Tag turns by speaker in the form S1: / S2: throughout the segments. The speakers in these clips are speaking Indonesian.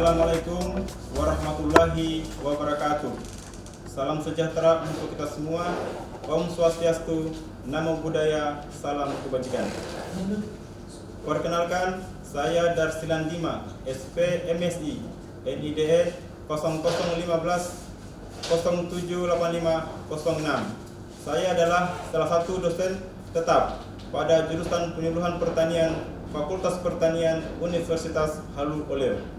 S1: Assalamualaikum warahmatullahi wabarakatuh. Salam sejahtera untuk kita semua. Om Swastiastu, Namo Buddhaya, salam kebajikan. Perkenalkan, saya Darsilan Dima, SP MSI, NIDE 0015 078506. Saya adalah salah satu dosen tetap pada jurusan penyuluhan pertanian Fakultas Pertanian Universitas Halu Oleo.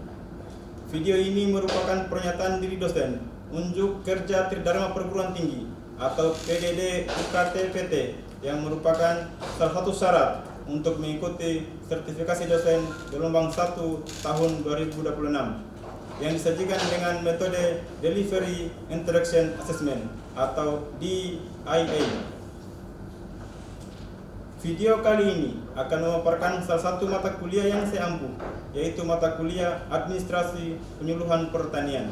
S1: Video ini merupakan pernyataan diri dosen unjuk kerja Tridharma Perguruan Tinggi atau PDD UKT-PT yang merupakan salah satu syarat untuk mengikuti sertifikasi dosen gelombang 1 tahun 2026 yang disajikan dengan metode Delivery Interaction Assessment atau DIA. Video kali ini akan memaparkan salah satu mata kuliah yang saya ampuh, yaitu mata kuliah Administrasi Penyuluhan Pertanian.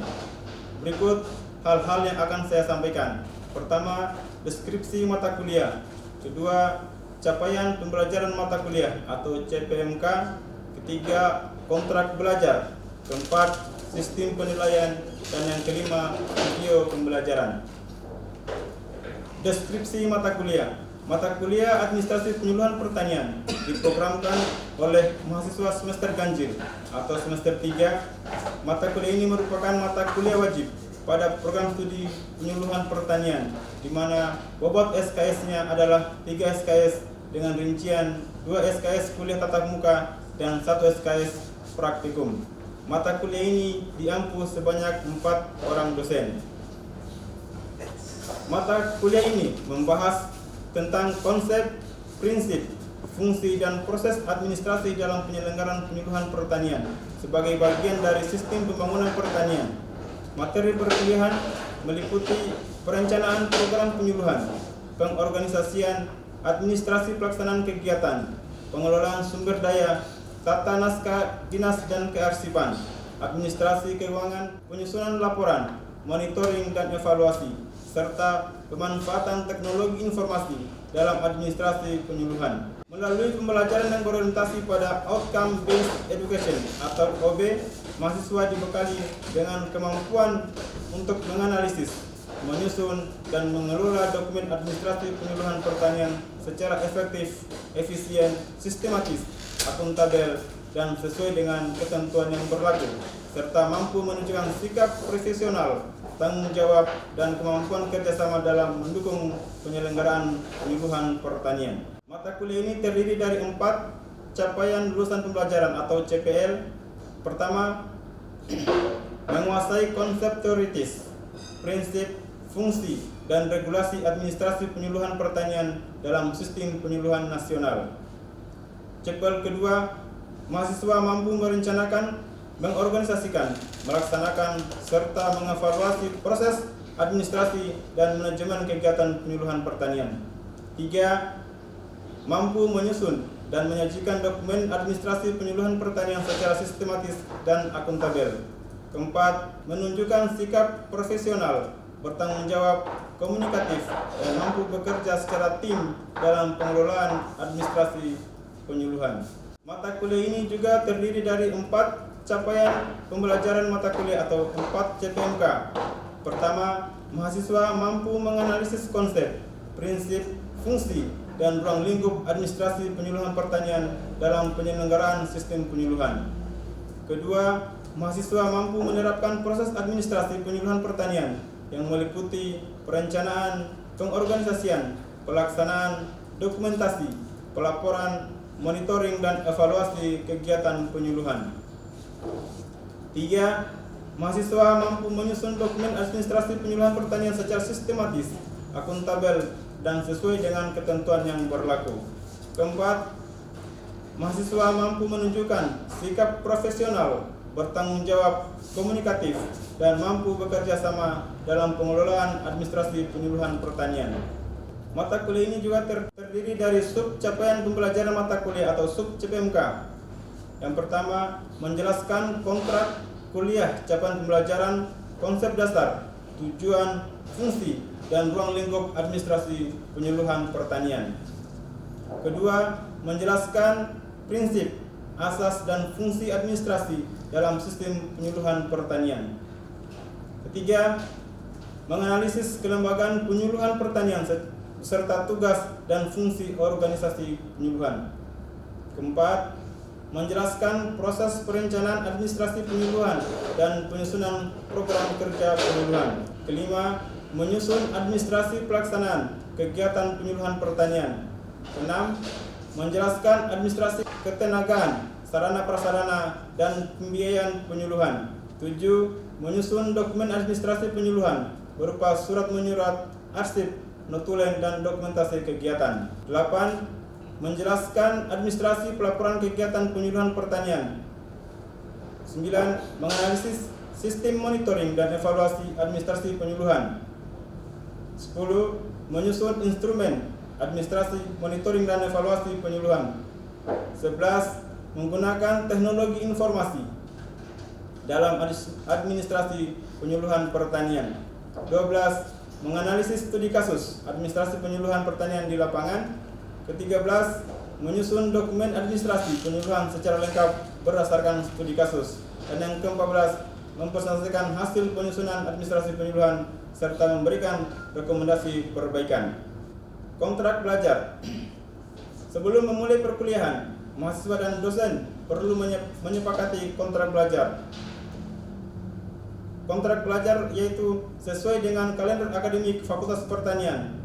S1: Berikut hal-hal yang akan saya sampaikan. Pertama, deskripsi mata kuliah. Kedua, capaian pembelajaran mata kuliah atau CPMK. Ketiga, kontrak belajar. Keempat, sistem penilaian. Dan yang kelima, video pembelajaran. Deskripsi mata kuliah. Mata kuliah Administrasi Penyuluhan Pertanian diprogramkan oleh mahasiswa semester ganjil atau semester 3. Mata kuliah ini merupakan mata kuliah wajib pada program studi penyuluhan pertanian, di mana bobot SKS-nya adalah 3 SKS dengan rincian 2 SKS kuliah tatap muka dan 1 SKS praktikum. Mata kuliah ini diampu sebanyak 4 orang dosen. Mata kuliah ini membahas tentang konsep, prinsip, fungsi, dan proses administrasi dalam penyelenggaraan penyuluhan pertanian sebagai bagian dari sistem pembangunan pertanian. Materi perkuliahan meliputi perencanaan program penyuluhan, pengorganisasian, administrasi pelaksanaan kegiatan, pengelolaan sumber daya, tata naskah dinas dan kearsipan, administrasi keuangan, penyusunan laporan, monitoring dan evaluasi, serta pemanfaatan teknologi informasi dalam administrasi penyuluhan. Melalui pembelajaran yang berorientasi pada Outcome Based Education atau OB, mahasiswa dibekali dengan kemampuan untuk menganalisis, menyusun, dan mengelola dokumen administrasi penyuluhan pertanian secara efektif, efisien, sistematis, akuntabel, dan sesuai dengan ketentuan yang berlaku, serta mampu menunjukkan sikap profesional, tanggung jawab, dan kemampuan kerjasama dalam mendukung penyelenggaraan penyuluhan pertanian. Mata kuliah ini terdiri dari 4 capaian lulusan pembelajaran atau CPL. Pertama, menguasai konsep teoritis, prinsip, fungsi, dan regulasi administrasi penyuluhan pertanian dalam sistem penyuluhan nasional. CPL kedua, mahasiswa mampu merencanakan, mengorganisasikan, melaksanakan, serta mengevaluasi proses administrasi dan manajemen kegiatan penyuluhan pertanian. 3. Mampu menyusun dan menyajikan dokumen administrasi penyuluhan pertanian secara sistematis dan akuntabel. 4. Menunjukkan sikap profesional, bertanggung jawab, komunikatif, dan mampu bekerja secara tim dalam pengelolaan administrasi penyuluhan. Mata kuliah ini juga terdiri dari 4 capaian pembelajaran mata kuliah atau 4 CPMK. Pertama, mahasiswa mampu menganalisis konsep, prinsip, fungsi, dan ruang lingkup administrasi penyuluhan pertanian dalam penyelenggaraan sistem penyuluhan. Kedua, mahasiswa mampu menerapkan proses administrasi penyuluhan pertanian yang meliputi perencanaan, pengorganisasian, pelaksanaan, dokumentasi, pelaporan, monitoring, dan evaluasi kegiatan penyuluhan. 3. Mahasiswa mampu menyusun dokumen administrasi penyuluhan pertanian secara sistematis, akuntabel, dan sesuai dengan ketentuan yang berlaku. 4. Mahasiswa mampu menunjukkan sikap profesional, bertanggung jawab, komunikatif, dan mampu bekerja sama dalam pengelolaan administrasi penyuluhan pertanian. Mata kuliah ini juga terdiri dari sub capaian pembelajaran mata kuliah atau sub CPMK. Yang pertama, menjelaskan kontrak kuliah, capaian pembelajaran, konsep dasar, tujuan, fungsi, dan ruang lingkup administrasi penyuluhan pertanian. Kedua, menjelaskan prinsip, asas dan fungsi administrasi dalam sistem penyuluhan pertanian. Ketiga, menganalisis kelembagaan penyuluhan pertanian serta tugas dan fungsi organisasi penyuluhan. Keempat, menjelaskan proses perencanaan administrasi penyuluhan dan penyusunan program kerja penyuluhan. Kelima, menyusun administrasi pelaksanaan kegiatan penyuluhan pertanian. Keenam, menjelaskan administrasi ketenagaan, sarana prasarana dan pembiayaan penyuluhan. 7. Menyusun dokumen administrasi penyuluhan berupa surat menyurat, arsip, notulen dan dokumentasi kegiatan. 8. Menjelaskan administrasi pelaporan kegiatan penyuluhan pertanian. 9. Menganalisis sistem monitoring dan evaluasi administrasi penyuluhan. 10. Menyusun instrumen administrasi monitoring dan evaluasi penyuluhan. 11. Menggunakan teknologi informasi dalam administrasi penyuluhan pertanian. 12. Menganalisis studi kasus administrasi penyuluhan pertanian di lapangan. Ke-13, menyusun dokumen administrasi penyuluhan secara lengkap berdasarkan studi kasus. Dan yang ke-14, mempresentasikan hasil penyusunan administrasi penyuluhan serta memberikan rekomendasi perbaikan. Kontrak belajar. Sebelum memulai perkuliahan, mahasiswa dan dosen perlu menyepakati kontrak belajar. Kontrak belajar yaitu sesuai dengan kalender akademik Fakultas Pertanian.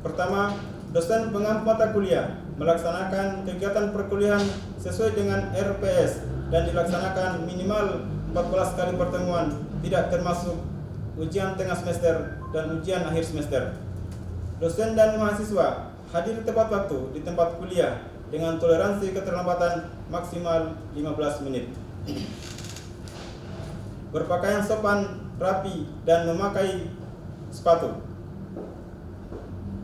S1: Pertama, dosen pengampu mata kuliah melaksanakan kegiatan perkuliahan sesuai dengan RPS dan dilaksanakan minimal 14 kali pertemuan, tidak termasuk ujian tengah semester dan ujian akhir semester. Dosen dan mahasiswa hadir tepat waktu di tempat kuliah dengan toleransi keterlambatan maksimal 15 menit. Berpakaian sopan, rapi, dan memakai sepatu.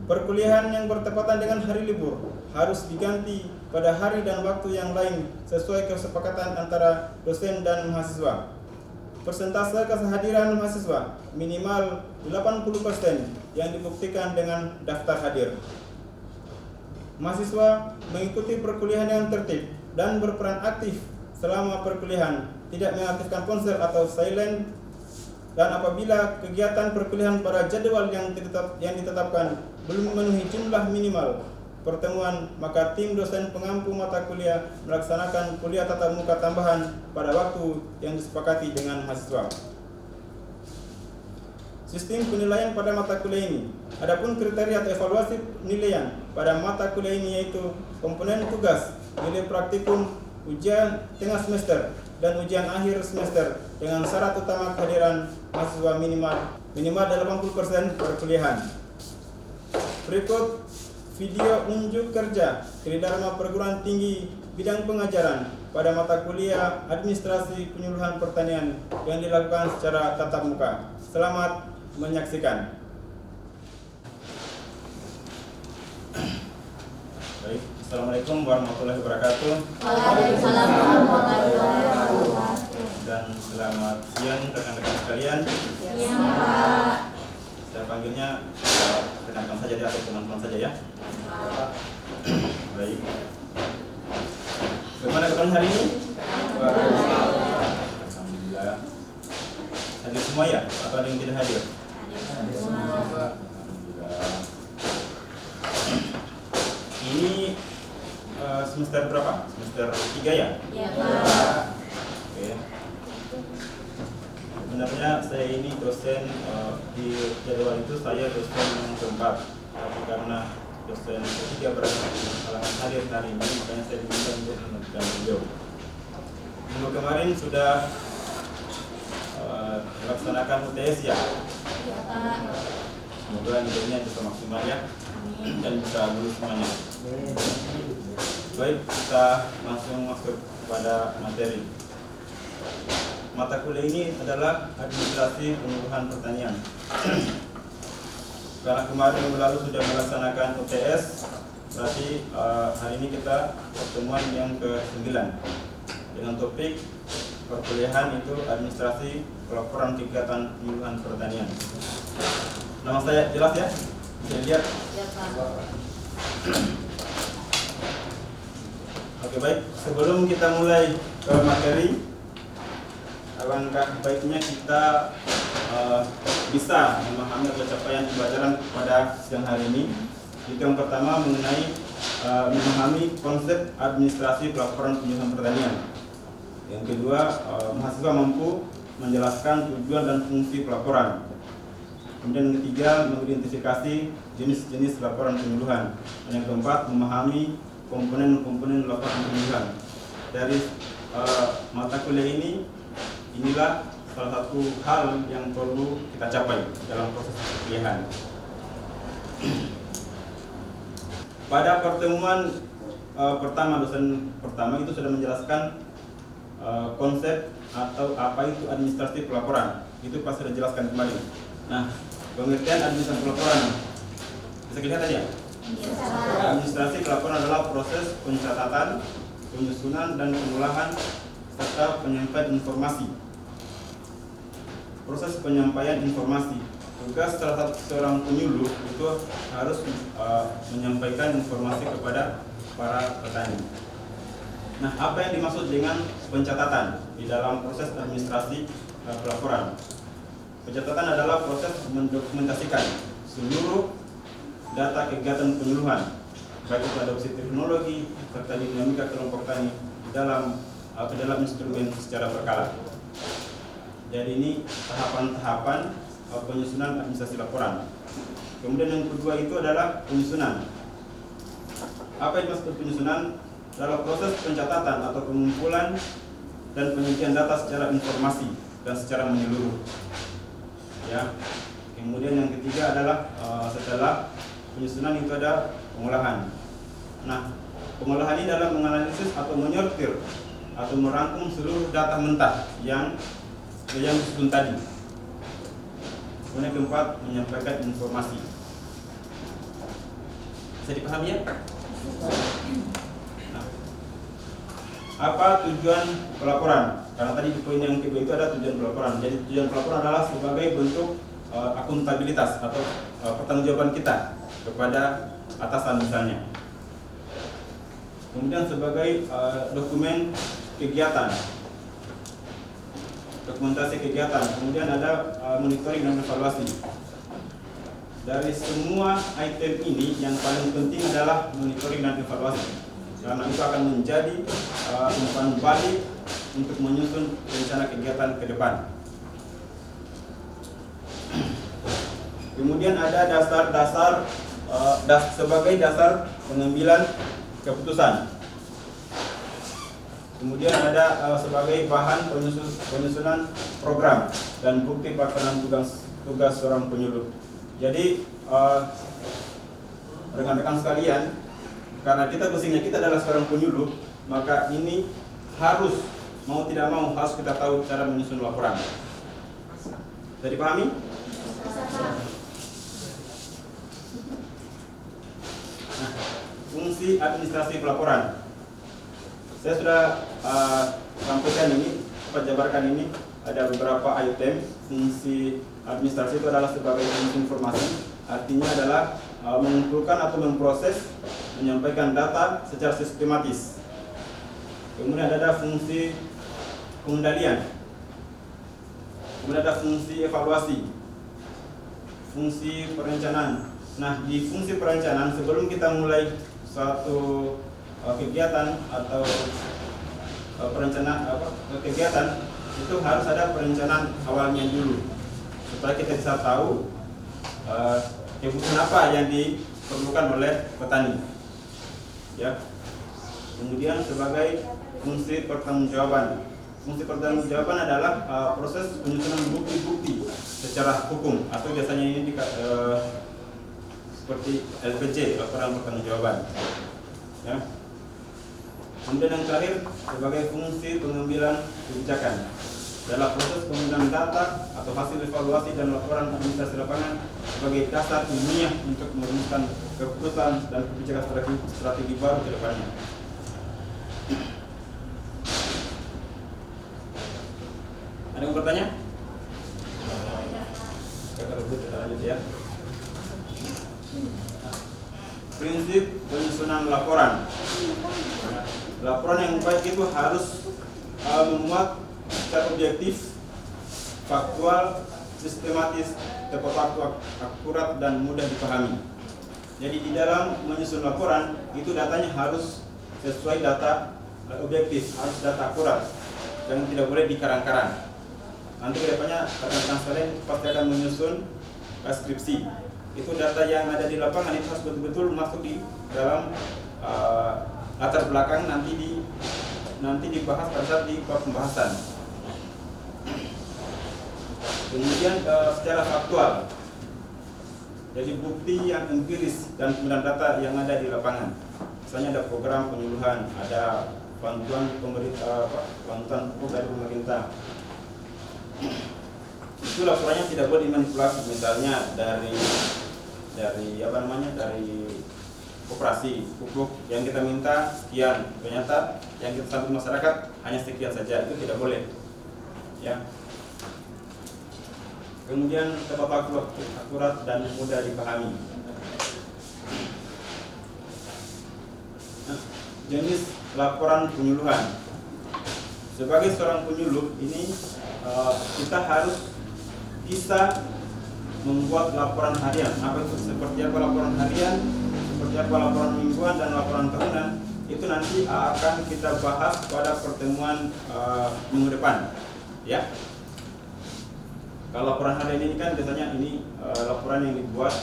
S1: Perkuliahan yang bertepatan dengan hari libur harus diganti pada hari dan waktu yang lain sesuai kesepakatan antara dosen dan mahasiswa. Persentase kehadiran mahasiswa minimal 80% yang dibuktikan dengan daftar hadir. Mahasiswa mengikuti perkuliahan dengan tertib dan berperan aktif selama perkuliahan, tidak mengaktifkan ponsel atau silent, dan apabila kegiatan perkuliahan pada jadwal yang ditetapkan belum memenuhi jumlah minimal pertemuan, maka tim dosen pengampu mata kuliah melaksanakan kuliah tatap muka tambahan pada waktu yang disepakati dengan mahasiswa. Sistem penilaian pada mata kuliah ini. Adapun kriteria atau evaluasi penilaian pada mata kuliah ini yaitu komponen tugas, nilai praktikum, ujian tengah semester, dan ujian akhir semester dengan syarat utama kehadiran mahasiswa minimal 80% perkuliahan. Berikut video unjuk kerja Tridharma Perguruan Tinggi bidang pengajaran pada mata kuliah Administrasi Penyuluhan Pertanian yang dilakukan secara tatap muka. Selamat menyaksikan. Baik, Assalamualaikum warahmatullahi wabarakatuh.
S2: Waalaikumsalam warahmatullahi wabarakatuh.
S1: Dan selamat siang rekan-rekan sekalian.
S2: Siang, Pak.
S1: Saya panggilnya rekan-rekan saja ya, atau teman-teman saja ya. Baik. Bagaimana keadaan hari ini? Alhamdulillah. Hadir semua ya? Atau ada yang tidak hadir? Alhamdulillah. Ini semester berapa? Semester 3 ya?
S2: Iya, Pak.
S1: Oke. Sebenarnya saya ini dosen di jadwal itu saya dosen yang keempat, tapi karena dosen ketiga berhalangan hadir hari ini, makanya saya diminta untuk melanjutkan beliau. Minggu kemarin sudah melaksanakan UTS ya.
S2: Iya, Pak.
S1: Semoga nilainya bisa maksimal ya dan bisa lulus semuanya. Baik, kita langsung masuk pada materi. Mata kuliah ini adalah Administrasi Penyuluhan Pertanian. Karena kemarin lalu sudah melaksanakan UTS, berarti hari ini kita pertemuan yang ke-9 dengan topik perkuliahan itu Administrasi Pelaporan Kegiatan Penyuluhan Pertanian. Nama saya jelas ya? Bisa lihat?
S2: Iya, Pak.
S1: Oke, baik. Sebelum kita mulai ke materi, alangkah baiknya kita bisa memahami atau capaian pembelajaran pada siang hari ini. Itu yang pertama mengenai memahami konsep administrasi pelaporan penyuluhan pertanian. Yang kedua, mahasiswa mampu menjelaskan tujuan dan fungsi pelaporan. Kemudian yang ketiga, mengidentifikasi jenis-jenis laporan penyuluhan. Dan yang keempat, memahami komponen-komponen laporan penyuluhan. Dari mata kuliah ini, inilah salah satu hal yang perlu kita capai dalam proses perkuliahan. Pada pertemuan pertama, dosen pertama itu sudah menjelaskan konsep atau apa itu administrasi pelaporan. Itu pas sudah jelaskan kembali. Nah, pengertian administrasi pelaporan bisa dilihat tadi ya? Administrasi pelaporan adalah proses pencatatan, penyusunan dan pengolahan serta penyampaian informasi. Proses penyampaian informasi. Tugas salah satu seorang penyuluh itu harus menyampaikan informasi kepada para petani. Nah, apa yang dimaksud dengan pencatatan di dalam proses administrasi pelaporan? Pencatatan adalah proses mendokumentasikan seluruh data kegiatan penyuluhan, baik itu adopsi teknologi serta dinamika kelompok tani dalam instrumen secara berkala. Jadi ini tahapan-tahapan penyusunan administrasi laporan. Kemudian yang kedua itu adalah penyusunan. Apa yang dimaksud penyusunan? Dalam proses pencatatan atau pengumpulan dan penyajian data secara informasi dan secara menyeluruh. Ya. Kemudian yang ketiga adalah setelah penyusunan itu ada pengolahan. Nah, pengolahan ini adalah menganalisis atau menyortir atau merangkum seluruh data mentah yang disusun tadi. Kemudian keempat, menyampaikan informasi. Bisa dipahami ya? Nah, apa tujuan pelaporan? Karena tadi di poin yang kedua itu ada tujuan pelaporan. Jadi tujuan pelaporan adalah sebagai bentuk akuntabilitas atau pertanggungjawaban kita kepada atasan misalnya. Kemudian sebagai dokumen kegiatan, dokumentasi kegiatan. Kemudian ada monitoring dan evaluasi. Dari semua item ini yang paling penting adalah monitoring dan evaluasi, karena itu akan menjadi umpan balik untuk menyusun rencana kegiatan ke depan. Kemudian ada dasar-dasar sebagai dasar pengambilan keputusan. Kemudian ada sebagai bahan penyusunan program dan bukti pelaksanaan tugas seorang penyuluh. Jadi rekan-rekan sekalian, karena kita posisinya kita adalah seorang penyuluh, maka ini harus mau tidak mau harus kita tahu cara menyusun laporan. Bisa dipahami? Nah, fungsi administrasi pelaporan. Saya sudah sampaikan ini, jabarkan ini, ada beberapa item. Fungsi administrasi itu adalah sebagai fungsi informasi, artinya adalah mengumpulkan atau memproses, menyampaikan data secara sistematis. Kemudian ada fungsi pengendalian, kemudian ada fungsi evaluasi, fungsi perencanaan. Nah, di fungsi perencanaan, sebelum kita mulai suatu kegiatan atau perencanaan kegiatan, itu harus ada perencanaan awalnya dulu supaya kita bisa tahu kebutuhan apa yang diperlukan oleh petani. Ya. Kemudian sebagai fungsi pertanggungjawaban. Fungsi pertanggungjawaban adalah proses penyusunan bukti-bukti secara hukum atau biasanya ini seperti LPJ, laporan pertanggungjawaban. Ya. Kemudian yang terakhir sebagai fungsi pengambilan kebijakan dalam proses pengambilan data atau hasil evaluasi dan laporan administrasi lapangan sebagai dasar ilmiah untuk merumuskan keputusan dan kebijakan strategi baru ke depannya. Ada yang bertanya? Kita lanjut ya. prinsip penyusunan laporan. Laporan yang baik itu harus memuat secara objektif, faktual, sistematis, tepat waktu, akurat, dan mudah dipahami. Jadi di dalam menyusun laporan itu datanya harus sesuai data objektif, harus data akurat, dan tidak boleh dikarang-karang. Nanti kedepannya rekan-rekan sekalian pasti akan menyusun skripsi. Itu data yang ada di lapangan itu harus betul-betul masuk di dalam latar belakang nanti dibahas pada saat di pembahasan. Kemudian secara faktual, jadi bukti yang empiris dan kemudian data yang ada di lapangan. Misalnya ada program penyuluhan, ada bantuan pemerintah, bantuan dari pemerintah. Itu laporannya tidak boleh dimanipulasi, misalnya dari koperasi pupuk yang kita minta sekian, ternyata yang kita sampai masyarakat hanya sekian saja, itu tidak boleh. Ya. Kemudian tepat waktu, akurat, dan mudah dipahami. Jenis laporan penyuluhan. Sebagai seorang penyuluh ini kita harus bisa membuat laporan harian. Apa itu, seperti apa laporan harian, seperti apa laporan mingguan, dan laporan tahunan. Itu nanti akan kita bahas pada pertemuan minggu depan. Ya. Kalau laporan harian ini kan biasanya ini laporan yang dibuat,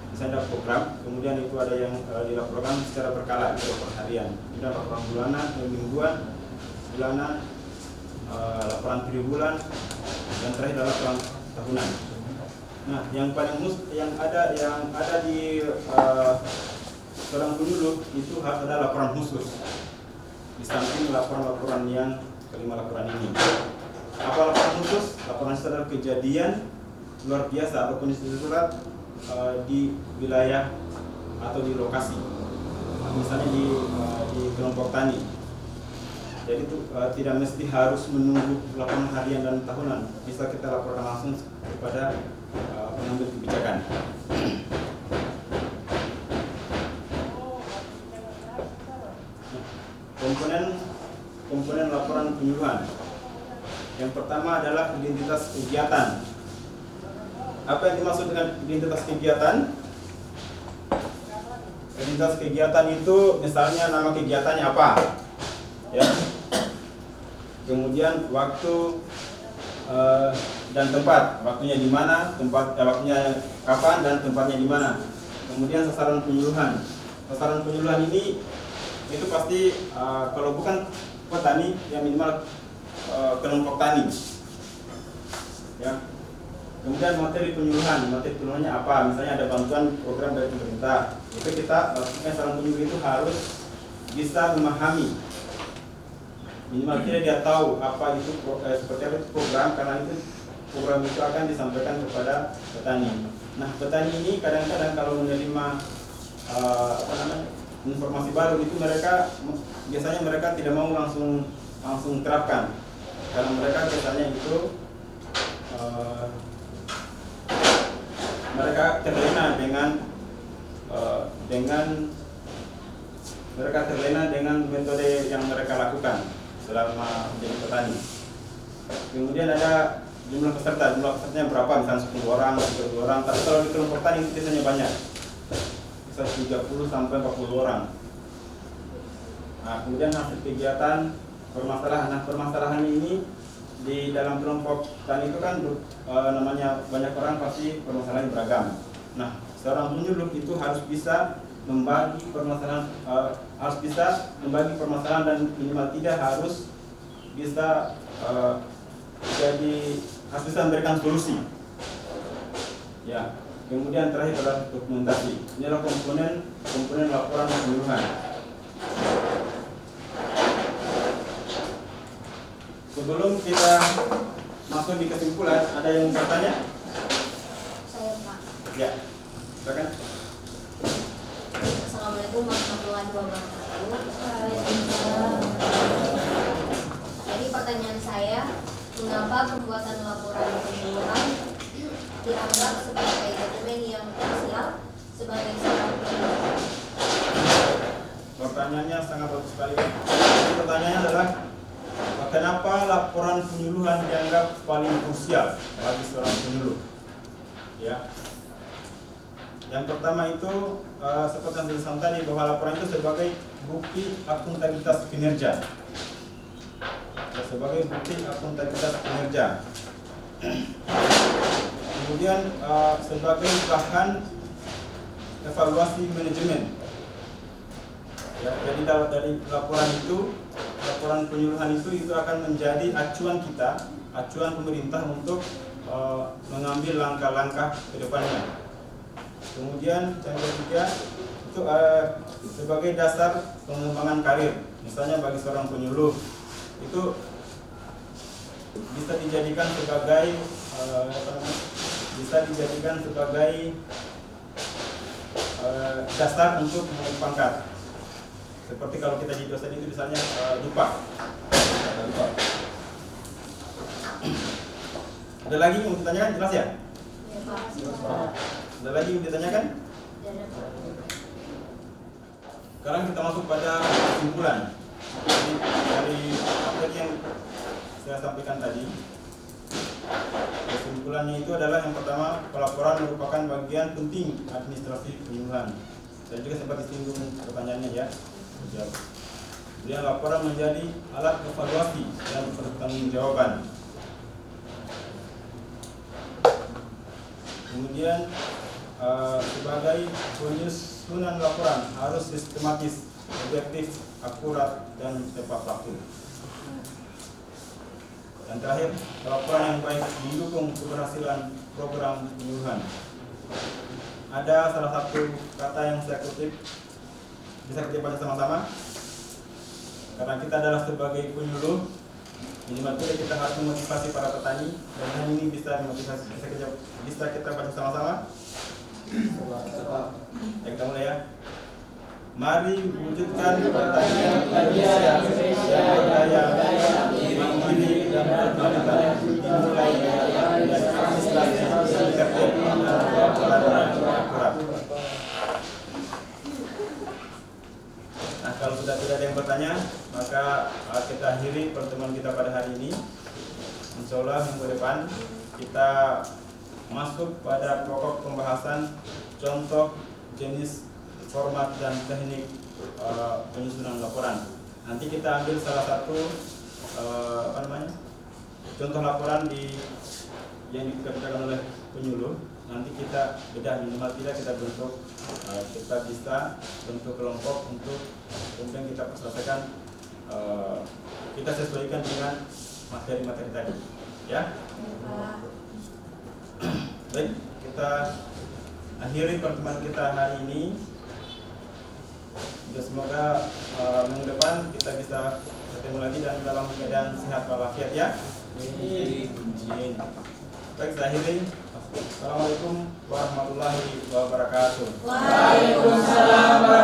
S1: misalnya ada program, kemudian itu ada yang dilaporkan secara berkala, itu laporan harian. Ada laporan bulanan, mingguan, bulanan, laporan triwulan, dan terakhir adalah laporan tahunan. Nah, yang paling yang ada di seorang penyuluh itu harus ada laporan khusus di samping laporan-laporan yang kelima laporan ini. Apa laporan khusus? Laporan itu adalah kejadian luar biasa atau kondisi darurat di wilayah atau di lokasi, misalnya di kelompok tani. Jadi itu tidak mesti harus menunggu laporan harian dan tahunan, bisa kita laporkan langsung kepada pengambil kebijakan. Komponen laporan penyuluhan. Yang pertama adalah identitas kegiatan. Apa yang dimaksud dengan identitas kegiatan? Identitas kegiatan itu misalnya nama kegiatannya apa, ya. Kemudian waktu dan tempat, waktunya di mana, waktunya kapan, dan tempatnya di mana. Kemudian sasaran penyuluhan. Sasaran penyuluhan ini itu pasti kalau bukan petani yang minimal kelompok tani, ya. Kemudian materi penyuluhannya apa? Misalnya ada bantuan program dari pemerintah, itu kita seorang penyuluh itu harus bisa memahami, minimal dia tahu apa itu seperti apa itu program, karena itu program itu akan disampaikan kepada petani. Nah, petani ini kadang-kadang kalau menerima informasi baru itu biasanya mereka tidak mau langsung terapkan. Karena mereka biasanya itu mereka terlena dengan metode yang mereka lakukan selama menjadi petani. Kemudian ada jumlah pesertanya berapa, misalnya 10 orang, 30 orang. Tapi kalau di kelompok tani itu biasanya banyak, bisa 30 sampai 40 orang. Nah, kemudian hasil kegiatan, permasalahan ini di dalam kelompok tani itu kan namanya banyak orang, pasti permasalahan beragam. Nah, seorang penyuluh itu harus bisa membagi permasalahan, dan minimal tidak harus bisa harus bisa memberikan solusi. Ya. Kemudian terakhir adalah dokumentasi. Ini adalah komponen laporan penyuluhan. Sebelum kita masuk di kesimpulan, ada yang bertanya?
S2: Saya, Pak.
S1: Ya, silakan.
S2: Assalamualaikum warahmatullahi wabarakatuh. Jadi pertanyaan saya, mengapa pembuatan laporan penyuluhan dianggap sebagai dokumen yang krusial sebagai seorang penyuluh?
S1: pertanyaannya sangat bagus sekali. Jadi pertanyaannya adalah kenapa laporan penyuluhan dianggap paling krusial bagi seorang penyuluh? Ya. Yang pertama itu seperti yang disebutkan tadi, bahwa laporan itu sebagai bukti akuntabilitas kinerja. Sebagai bukti akuntabilitas kinerja. Kemudian sebagai bahan evaluasi manajemen. Ya, jadi dari laporan itu, laporan penyuluhan itu akan menjadi acuan kita, acuan pemerintah untuk mengambil langkah-langkah ke depannya. Kemudian yang ketiga itu sebagai dasar pengembangan karir. Misalnya bagi seorang penyuluh itu bisa dijadikan sebagai dasar untuk menaik pangkat. Seperti kalau kita di dosen itu misalnya dupa. Ada lagi yang mau ditanyakan, jelas ya? Ada lagi yang ditanyakan? Sekarang kita masuk pada kesimpulan. Jadi dari apa yang saya sampaikan tadi, kesimpulannya itu adalah yang pertama, pelaporan merupakan bagian penting administrasi penyuluhan. Saya juga sempat disinggung pertanyaannya ya. Kemudian laporan menjadi alat evaluasi dan pertanggungjawaban. Kemudian sebagai penyusunan laporan harus sistematis, objektif, akurat, dan tepat waktu. Dan terakhir, laporan yang baik mendukung keberhasilan program penyuluhan. Ada salah satu kata yang saya kutip, bisa kita baca sama-sama. Karena kita adalah sebagai penyuluh, minimal kita harus memotivasi para petani, dan hal ini bisa memotivasi, bisa kita baca sama-sama. Ya, kita mulai ya. Mari wujudkan pertanian Indonesia yang berdaya, mandiri dan berkelanjutan, dimulai dari administrasi yang tertib dan laporannya akurat. Nah, kalau sudah tidak ada yang bertanya, maka kita akhiri pertemuan kita pada hari ini. Insya Allah minggu depan kita masuk pada pokok pembahasan contoh, jenis, format, dan teknik penyusunan laporan. Nanti kita ambil salah satu contoh laporan yang dikerjakan oleh penyuluh. Nanti kita bedah, minimal tidak kita bentuk, kita bisa bentuk kelompok untuk kemudian kita selesaikan, kita sesuaikan dengan materi-materi tadi, ya. Baik, kita akhiri pertemuan kita hari ini. Semoga minggu depan kita bisa ketemu lagi dan dalam keadaan sehat walafiat ya. Amin. Baik, saya akhiri. Assalamualaikum warahmatullahi wabarakatuh.
S3: Waalaikumsalam.